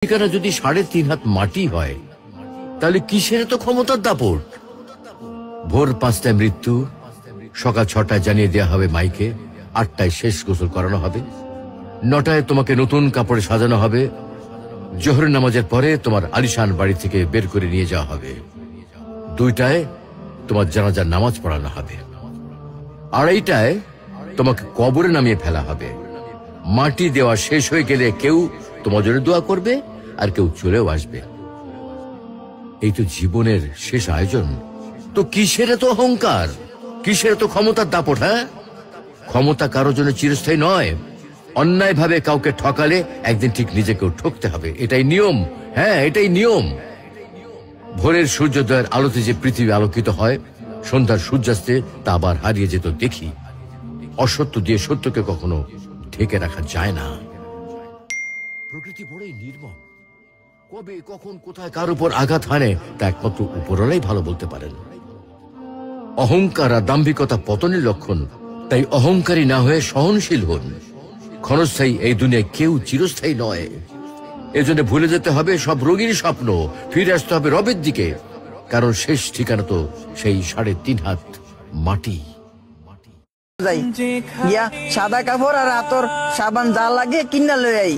ঠিকানা যদি ৩.৫ হাত মাটি হয় তাহলে কিসের তো ক্ষমতার দাপট। ভোর ৫টায় মৃত্যু, সকাল ৬টায় জানিয়ে দেওয়া হবে মাইকে, ৮টায় শেষ গোসল করানো হবে, ৯টায় তোমাকে নতুন কাপড়ে সাজানো হবে, জোহরের নামাজের পরে তোমার আলিশান বাড়ি থেকে বের করে নিয়ে যাওয়া হবে, ২টায় তোমার জানাজার নামাজ পড়ানো হবে, ২:৩০টায় তোমাকে কবরে নামিয়ে ফেলা হবে। মাটি দেওয়া শেষ হয়ে গেলে কেউ তোমার জন্য দোয়া করবে আর কেউ চলেও আসবে। এই তো জীবনের শেষ আয়োজন। তো কিসের এত অহংকার, কিসের এত ক্ষমতার দাপট? হ্যাঁ, ক্ষমতা কারোর জন্য চিরস্থায়ী নয়। অন্যায় ভাবে কাউকে ঠকালে একদিন ঠিক নিজেকেও ঠকতে হবে, এটাই নিয়ম। হ্যাঁ, এটাই নিয়ম। ভোরের সূর্যোদয়ের আলোতে যে পৃথিবী আলোকিত হয়, সন্ধ্যার সূর্যাস্তে তা আবার হারিয়ে যেত দেখি। অসত্য দিয়ে সত্যকে কখনো ঢেকে রাখা যায় না। প্রকৃতি বড়ই নির্মম। কবে কখন কোথায় কার উপর আঘাত হানে তা একমাত্র উপরওয়ালাই ভালো বলতে পারেন। অহংকার আর দাম্ভিকতা পতনের লক্ষণ, তাই অহংকারী না হয়ে সহনশীল হন। ক্ষণস্থায়ী এই দুনিয়ায় কেউ চিরস্থায়ী নয়। এজন্য ভুলে যেতে হবে সব রঙিন স্বপ্ন, ফিরে আসতে হবে রবের দিকে, কারণ শেষ ঠিকানা তো সেই ৩.৫ হাত মাটি। সাদা কাপড় আর আতর সাবান যা লাগে কিনা লই আই।